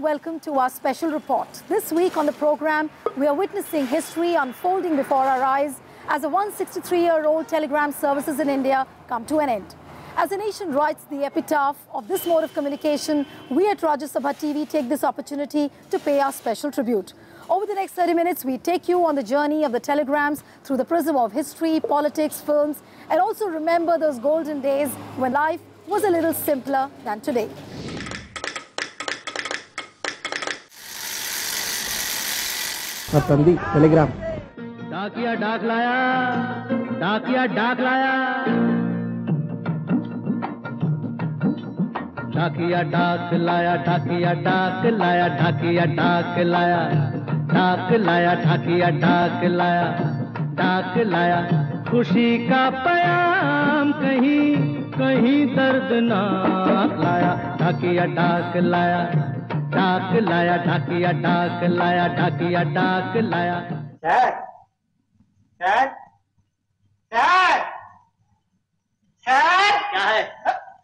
warm welcome to our special report. This week on the program, we are witnessing history unfolding before our eyes as the 163-year-old telegram services in India come to an end. As the nation writes the epitaph of this mode of communication, we at Rajya Sabha TV take this opportunity to pay our special tribute. Over the next 30 minutes, we take you on the journey of the telegrams through the prism of history, politics, films, and also remember those golden days when life was a little simpler than today. Telegram डाकिया डाक लाया, डाकिया डाक लाया, डाकिया डाक लाया, डाकिया डाक लाया, डाकिया डाक लाया, डाक लाया, डाकिया डाक लाया, डाक लाया, खुशी का पयाम कहीं कहीं दर्दनाक लाया, डाकिया डाक लाया, डाक लाया, डाकिया डाक लाया, डाकिया डाक लाया। सर सर सर सर क्या है?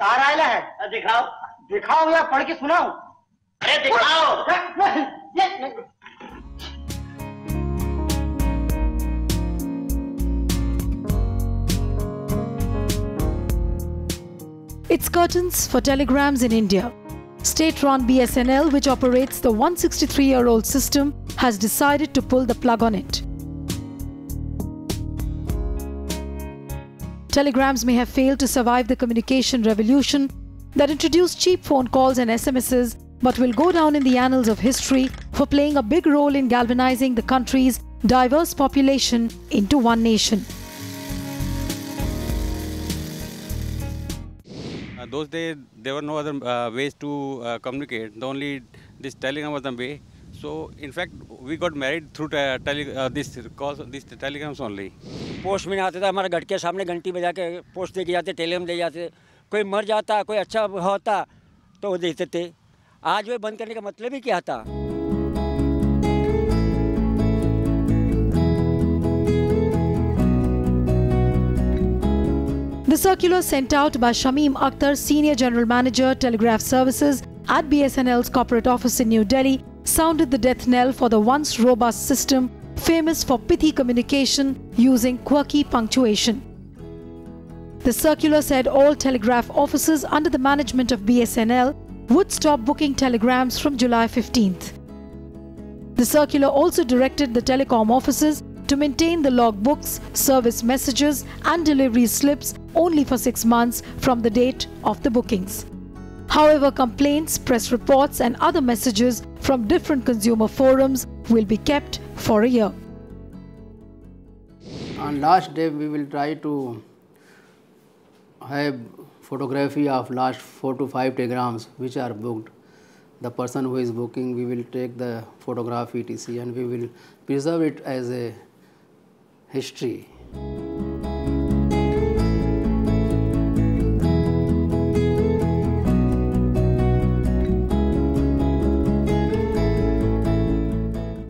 तार आयला है। दिखाओ दिखाओ या पढ़ के सुनाओ। अरे दिखाओ। It's curtains for telegrams in India. State-run BSNL, which operates the 163-year-old system, has decided to pull the plug on it. Telegrams may have failed to survive the communication revolution that introduced cheap phone calls and SMSs, but will go down in the annals of history for playing a big role in galvanizing the country's diverse population into one nation. Those days, there were no other ways to communicate. The only this telegram was the way. So, in fact, we got married through these telegrams only. Post में आते थे, हमारे घर के सामने घंटी बजा के पोस्ट दे के जाते, टेलीग्राम दे जाते। कोई मर जाता, कोई अच्छा होता तो वो देते थे। आज वे बंद करने का मतलब ही क्या था? The circular sent out by Shamim Akhtar, Senior General Manager, Telegraph Services at BSNL's corporate office in New Delhi, sounded the death knell for the once robust system, famous for pithy communication using quirky punctuation. The circular said all telegraph offices under the management of BSNL would stop booking telegrams from July 15th. The circular also directed the telecom offices to maintain the logbooks, service messages and delivery slips only for 6 months from the date of the bookings. However, complaints, press reports and other messages from different consumer forums will be kept for a year. On last day, we will try to have photography of last 4 to 5 telegrams which are booked. The person who is booking, we will take the photograph etc. and we will preserve it as a history.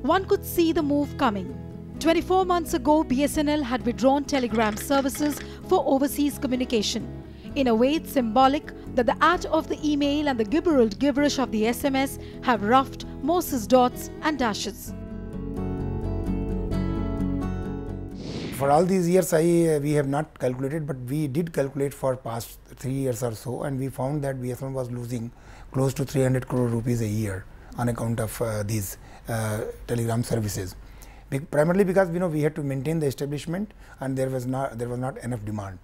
One could see the move coming. 24 months ago, BSNL had withdrawn telegram services for overseas communication. In a way, it's symbolic that the art of the email and the gibberish of the SMS have roughed Morse's dots and dashes. For all these years, we have not calculated, but we did calculate for past 3 years or so, and we found that BSNL was losing close to 300 crore rupees a year on account of these telegram services. Primarily because we had to maintain the establishment, and there was not enough demand.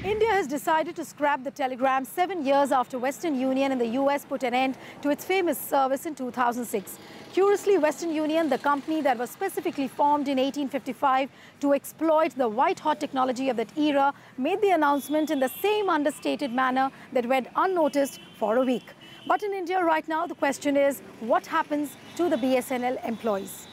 India has decided to scrap the telegram 7 years after Western Union and the US put an end to its famous service in 2006. Curiously, Western Union, the company that was specifically formed in 1855 to exploit the white-hot technology of that era, made the announcement in the same understated manner that went unnoticed for a week. But in India right now, the question is, what happens to the BSNL employees?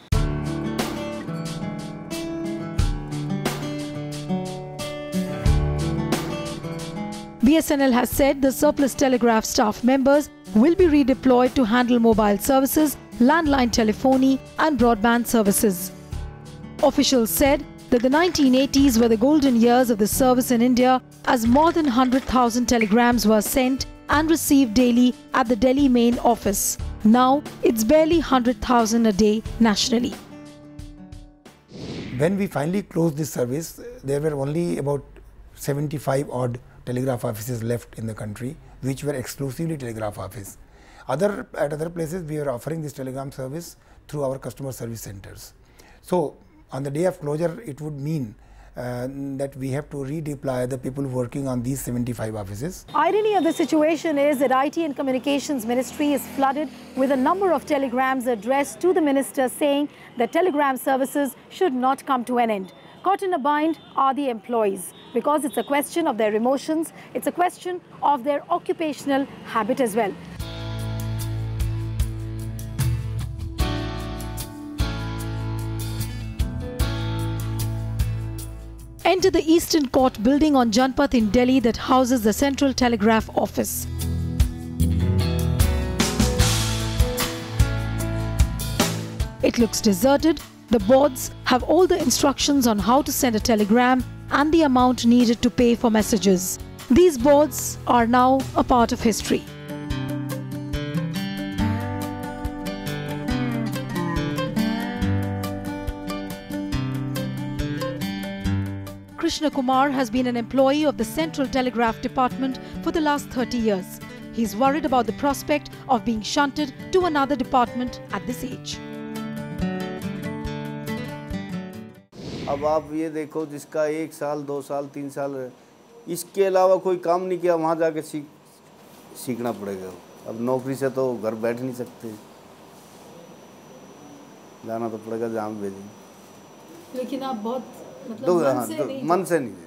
BSNL has said the surplus telegraph staff members will be redeployed to handle mobile services, landline telephony and broadband services. Officials said that the 1980s were the golden years of the service in India, as more than 100,000 telegrams were sent and received daily at the Delhi main office. Now, it's barely 100,000 a day nationally. When we finally closed this service, there were only about 75 odd telegraph offices left in the country, which were exclusively telegraph office. At other places, we were offering this telegram service through our customer service centers. So, on the day of closure, it would mean that we have to redeploy the people working on these 75 offices. Irony of the situation is that IT and Communications Ministry is flooded with a number of telegrams addressed to the minister saying that telegram services should not come to an end. Caught in a bind are the employees, because it's a question of their emotions, it's a question of their occupational habit as well. Enter the Eastern Court building on Janpath in Delhi that houses the Central Telegraph Office. It looks deserted. The boards have all the instructions on how to send a telegram and the amount needed to pay for messages. These boards are now a part of history. Krishna Kumar has been an employee of the Central Telegraph Department for the last 30 years. He's worried about the prospect of being shunted to another department at this age. अब आप ये देखो जिसका 1 साल 2 साल 3 साल इसके अलावा कोई काम नहीं किया वहाँ जाके सीखना पड़ेगा। अब नौकरी से तो घर बैठ नहीं सकते, जाना तो पड़ेगा जहाँ भेजें। लेकिन आप बहुत मतलब मन से नहीं।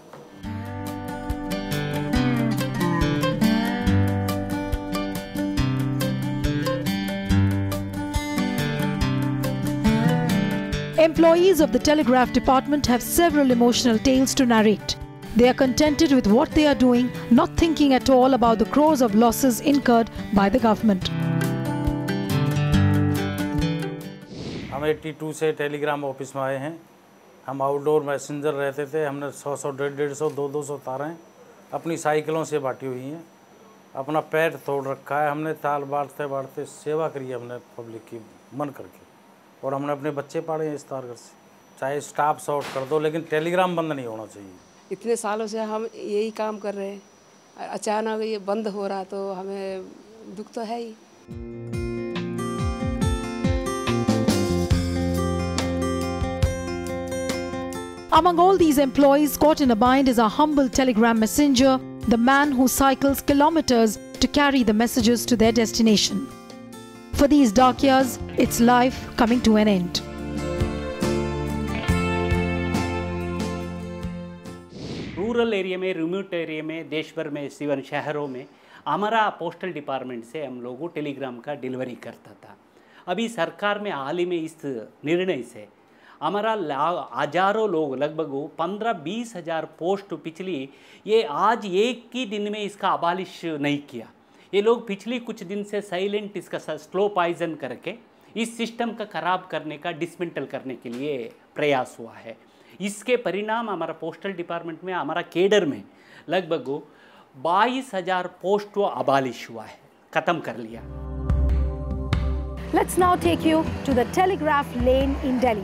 Employees of the Telegraph Department have several emotional tales to narrate. They are contented with what they are doing, not thinking at all about the crores of losses incurred by the government. हम 82 से Telegram office में आए हैं। हम outdoor messenger रहते थे। हमने 100 150 200 तारें अपनी साइकिलों से बांटी हुई हैं। अपना पैर तोड़ रखा है। हमने ताल बांटते बांटते सेवा करी हमने पब्लिक की मन करके, और हमने अपने बच्चे पाले हैं इस तारगर से। चाहे स्टाफ शॉर्ट कर दो, लेकिन टेलीग्राम बंद नहीं होना चाहिए। इतने सालों से हम यही काम कर रहे हैं, अचानक ये बंद हो रहा तो हमें दुख तो है ही। Among all these employees caught in a bind is a humble telegram messenger, the man who cycles kilometers to carry the messages to their destination. For these dark years, it's life coming to an end. Rural area में, remote area में, देश भर में, even शहरों में हमारा postal department से हम लोगों टेलीग्राम का डिलीवरी करता था। अभी सरकार में हाल ही में इस निर्णय से हमारा हजारों लोग, लगभग 15-20 हज़ार पोस्ट पिछली, ये आज एक ही दिन में इसका अबालिश नहीं किया। ये लोग पिछली कुछ दिन से साइलेंट इसका स्लो पॉइजन करके इस सिस्टम का ख़राब करने का, डिसमेंटल करने के लिए प्रयास हुआ है। इसके परिणाम हमारा पोस्टल डिपार्टमेंट में, हमारा केडर में लगभग 22,000 पोस्ट अबालिश हुआ है, ख़त्म कर लिया। Let's now take you to the Telegraph Lane in Delhi.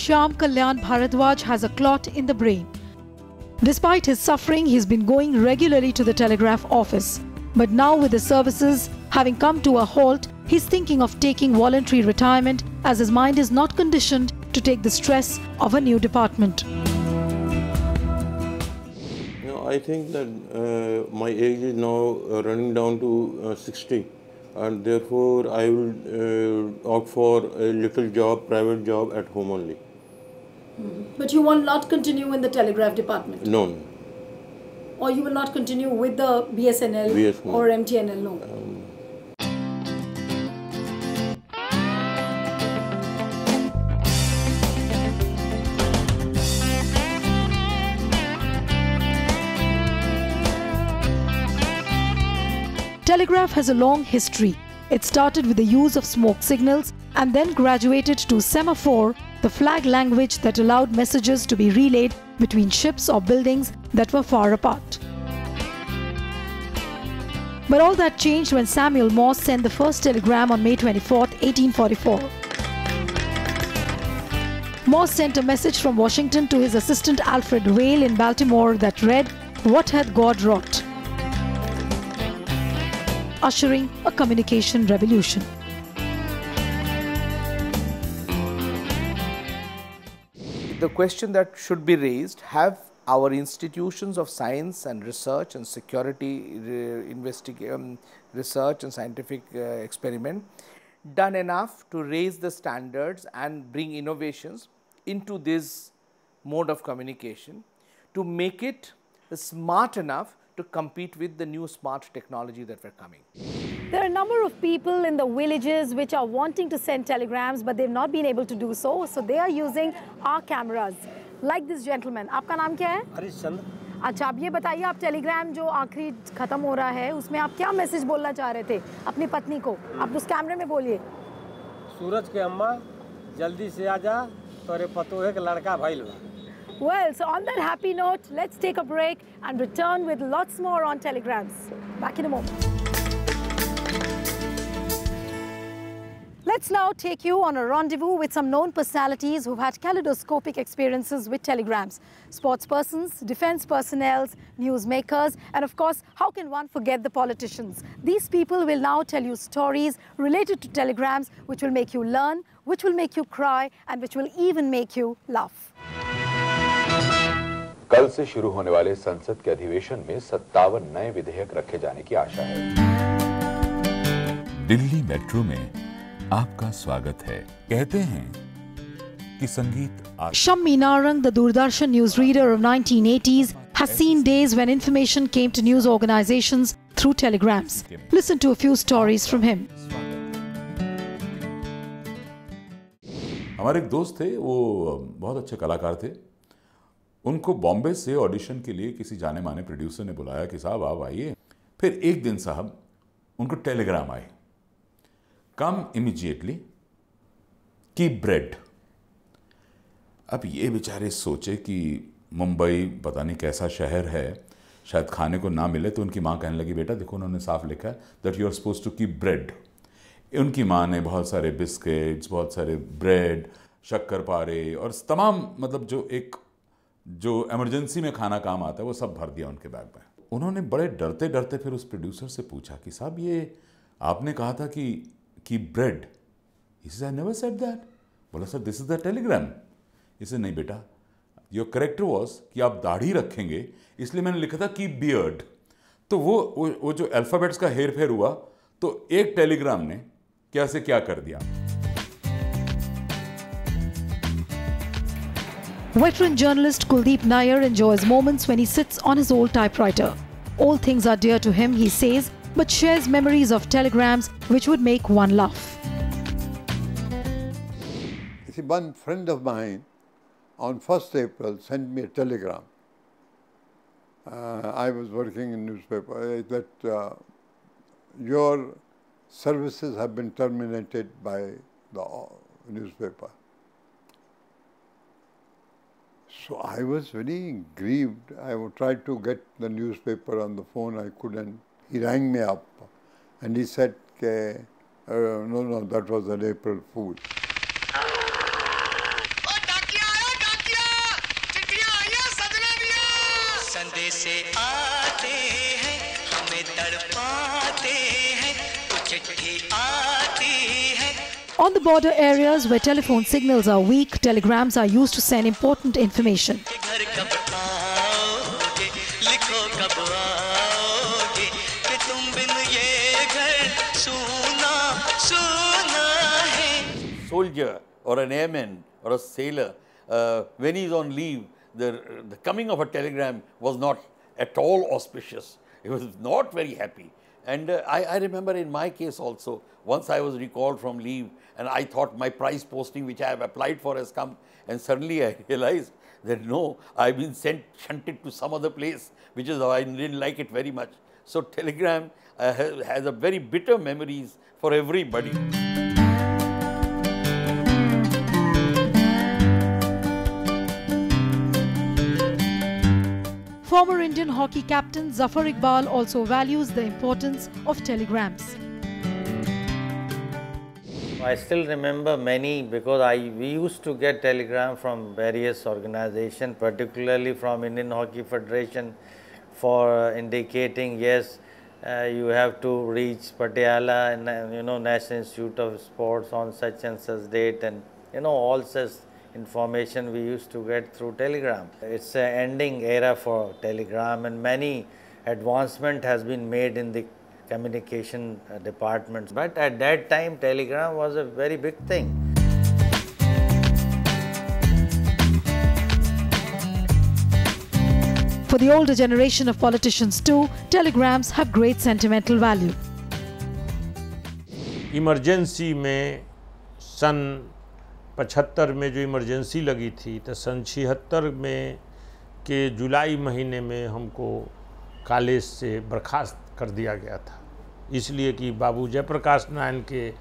Shyam Kalyan Bharadwaj has a clot in the brain. Despite his suffering, he's been going regularly to the telegraph office. But now with the services having come to a halt, he's thinking of taking voluntary retirement as his mind is not conditioned to take the stress of a new department. I think that my age is now running down to 60. And therefore, I will opt for a little job, private job at home only. But you will not continue in the telegraph department? No. Or you will not continue with the BSNL or MTNL? No. Telegraph has a long history. It started with the use of smoke signals and then graduated to semaphore, the flag language that allowed messages to be relayed between ships or buildings that were far apart. But all that changed when Samuel Morse sent the first telegram on May 24, 1844. Morse sent a message from Washington to his assistant Alfred Vail in Baltimore that read, "What hath God wrought?" ushering a communication revolution. The question that should be raised, have our institutions of science and research and security research and scientific experiment done enough to raise the standards and bring innovations into this mode of communication to make it smart enough to compete with the new smart technology that were coming? There are a number of people in the villages which are wanting to send telegrams, but they've not been able to do so. So they are using our cameras. Like this gentleman. आपका नाम क्या है? हरीश चंद्र। अच्छा, आप ये बताइए, आप Telegram जो आखिरी खत्म हो रहा है उसमें आप क्या मैसेज बोलना चाह रहे थे अपनी पत्नी को? आप उस कैमरे में बोलिए। सूरज के अम्मा जल्दी से आजा, तोरे पतोहे के लड़का भइल बा। Well, so on that happy note, let's take a break and return with lots more on telegrams. Back in a moment. Let's now take you on a rendezvous with some known personalities who've had kaleidoscopic experiences with telegrams. Sportspersons, defense personnel, newsmakers, and of course, how can one forget the politicians? These people will now tell you stories related to telegrams which will make you learn, which will make you cry, and which will even make you laugh. कल से शुरू होने वाले संसद के अधिवेशन में 57 नए विधेयक रखे जाने की आशा है। दिल्ली मेट्रो में आपका स्वागत है। कहते हैं कि संगीत Shammi Narang, the Doordarshan newsreader of 1980s, has seen days when information came to news organizations through telegrams. Listen to a few stories from him. हमारे एक दोस्त थे, वो बहुत अच्छे कलाकार थे। उनको बॉम्बे से ऑडिशन के लिए किसी जाने माने प्रोड्यूसर ने बुलाया कि साहब आप आइए। फिर एक दिन साहब उनको टेलीग्राम आए, कम इमीडिएटली, कीप ब्रेड। अब ये बेचारे सोचे कि मुंबई पता नहीं कैसा शहर है, शायद खाने को ना मिले, तो उनकी माँ कहने लगी, बेटा देखो उन्होंने साफ लिखा है that you are suppose to keep bread. उनकी माँ ने बहुत सारे बिस्किट्स, बहुत सारे ब्रेड, शक्करपारे और तमाम मतलब जो इमरजेंसी में खाना काम आता है वो सब भर दिया उनके बैग में। उन्होंने बड़े डरते डरते फिर उस प्रोड्यूसर से पूछा कि साहब ये आपने कहा था कि bread. He said, I never said that. बोला sir this is the telegram. इसे नहीं बेटा, योर करेक्टर वाज कि आप दाढ़ी रखेंगे, इसलिए मैंने लिखा था कीप बियर्ड। तो वो जो अल्फ़ाबेट्स का हेर फेर हुआ, तो एक टेलीग्राम ने क्या से क्या कर दिया। Veteran journalist Kuldeep Nair enjoys moments when he sits on his old typewriter. All things are dear to him, he says, but shares memories of telegrams which would make one laugh. You see, one friend of mine on 1st April sent me a telegram. I was working in newspaper that your services have been terminated by the newspaper. So I was very grieved. I tried to get the newspaper on the phone. I couldn't. He rang me up and he said, no, that was an April Fool. On the border areas where telephone signals are weak, telegrams are used to send important information. Soldier or an airman or a sailor, when he is on leave, the coming of a telegram was not at all auspicious. He was not very happy. And I remember in my case also, once I was recalled from leave and I thought my prize posting which I have applied for has come, and suddenly I realized that no, I've been shunted to some other place, which is how I didn't like it very much. So telegram has a very bitter memories for everybody. Former Indian hockey captain Zafar Iqbal also values the importance of telegrams. I still remember many because we used to get telegram from various organizations, particularly from Indian Hockey Federation, for indicating yes, you have to reach Patiala and National Institute of Sports on such and such date, and all such information we used to get through telegram. It's an ending era for telegram, and many advancement has been made in the communication departments. But at that time, telegram was a very big thing. For the older generation of politicians too, telegrams have great sentimental value. Emergency में सन 75 में जो emergency लगी थी, तो सन 76 में के जुलाई महीने में हमको कॉलेज से बर्खास्त कर दिया गया था, इसलिए कि बाबू जयप्रकाश नारायण के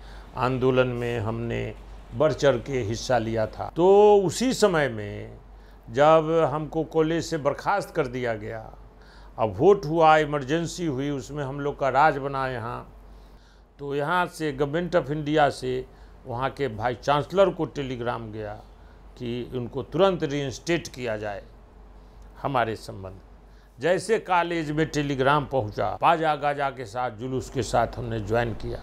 आंदोलन में हमने बढ़ चढ़ के हिस्सा लिया था। तो उसी समय में जब हमको कॉलेज से बर्खास्त कर दिया गया, अब वोट हुआ, इमरजेंसी हुई, उसमें हम लोग का राज बना यहाँ, तो यहाँ से गवर्नमेंट ऑफ इंडिया से वहाँ के वाइस चांसलर को टेलीग्राम गया कि उनको तुरंत रीइंस्टेट किया जाए हमारे संबंध। जैसे कॉलेज में टेलीग्राम पहुंचा, बाजा गाजा के साथ, जुलूस के साथ हमने ज्वाइन किया।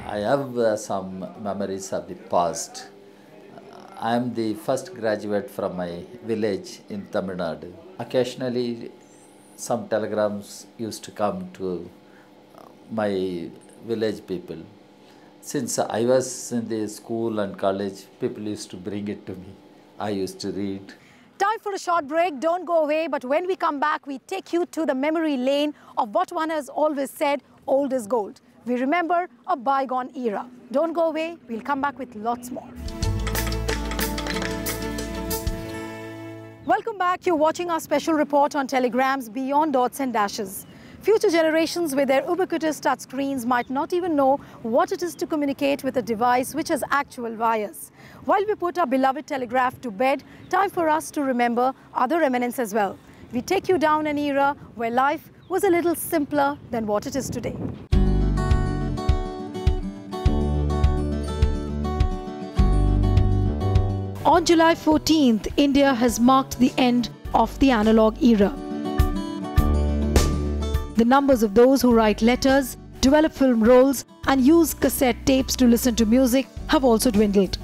I have some memories of the past. I am the first graduate from my village in Tamil Nadu. Occasionally, some telegrams used to come to my village people. Since I was in the school and college, people used to bring it to me. I used to read. Time for a short break. Don't go away. But when we come back, we take you to the memory lane of what one has always said, old is gold. We remember a bygone era. Don't go away. We'll come back with lots more. Welcome back. You're watching our special report on telegrams beyond dots and dashes. Future generations with their ubiquitous touchscreens might not even know what it is to communicate with a device which has actual wires. While we put our beloved telegraph to bed, time for us to remember other remnants as well. We take you down an era where life was a little simpler than what it is today. On July 14th, India has marked the end of the analog era. The numbers of those who write letters, develop film rolls, and use cassette tapes to listen to music have also dwindled.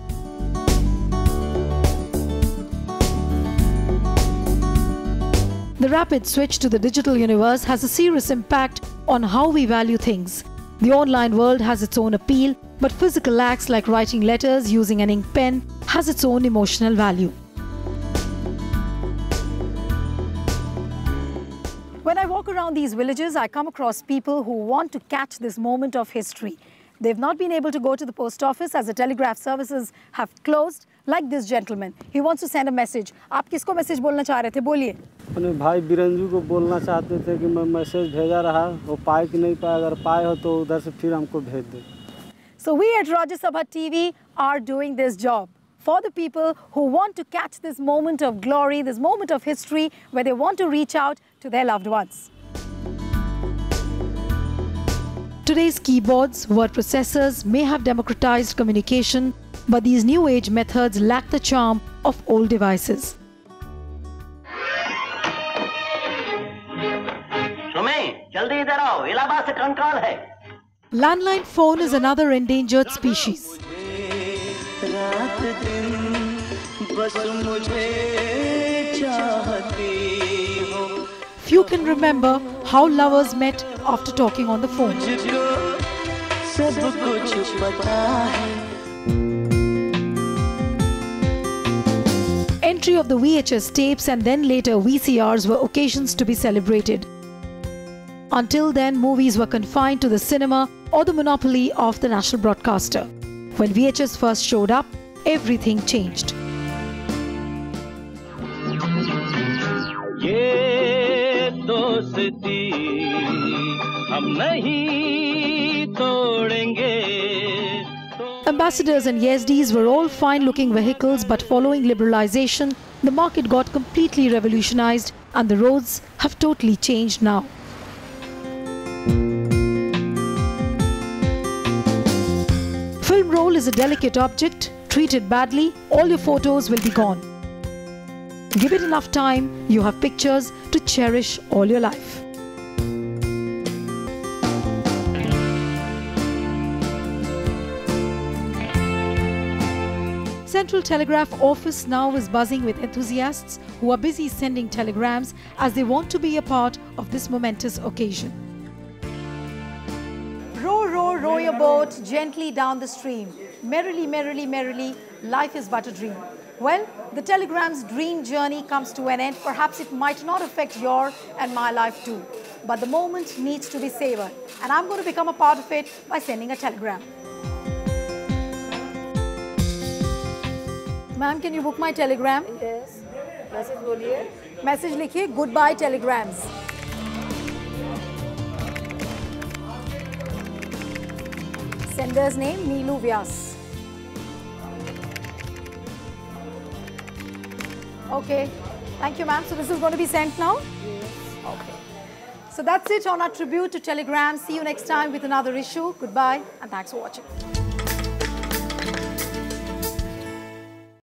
The rapid switch to the digital universe has a serious impact on how we value things. The online world has its own appeal, but physical acts like writing letters using an ink pen has its own emotional value. When I walk around these villages, I come across people who want to catch this moment of history. They've not been able to go to the post office as the telegraph services have closed, like this gentleman. He wants to send a message. आप किसको message बोलना चाह रहे थे? बोलिए। अपने भाई बिरंजू को बोलना चाहते थे कि मैं मैसेज भेजा रहा, वो पाए कि नहीं पाए, अगर पाए हो तो उधर से फिर हमको भेज दे। So we at Rajya Sabha TV are doing this job for the people who want to catch this moment of glory, this moment of history, where they want to reach out to their loved ones. Today's keyboards, word processors may have democratized communication, but these new age methods lack the charm of old devices. जल्दी इधर आओ, इलाहाबाद से trunk call है। Landline phone is another endangered species. Few can remember how lovers met after talking on the phone. Entry of the VHS tapes and then later VCRs were occasions to be celebrated. Until then, movies were confined to the cinema or the monopoly of the national broadcaster. When VHS first showed up, everything changed. ये दोस्ती हम नहीं तोड़ेंगे। Ambassadors and Yezdis were all fine-looking vehicles, but following liberalization, the market got completely revolutionized and the roads have totally changed now. Film roll is a delicate object. Treat it badly, all your photos will be gone. Give it enough time, you have pictures to cherish all your life. Central Telegraph office now is buzzing with enthusiasts who are busy sending telegrams as they want to be a part of this momentous occasion. Row, row, row your boat gently down the stream. Merrily, merrily, merrily, life is but a dream. Well, the telegram's dream journey comes to an end. Perhaps it might not affect your and my life too. But the moment needs to be savored. And I'm going to become a part of it by sending a telegram. Ma'am, can you book my telegram? Yes. Message बोलिए. Message लिखिए, goodbye telegrams. Sender's name, Neelu Vyas. Okay. Thank you, ma'am. So this is going to be sent now? Yes. Okay. So that's it on our tribute to telegrams. See you next time with another issue. Goodbye and thanks for watching.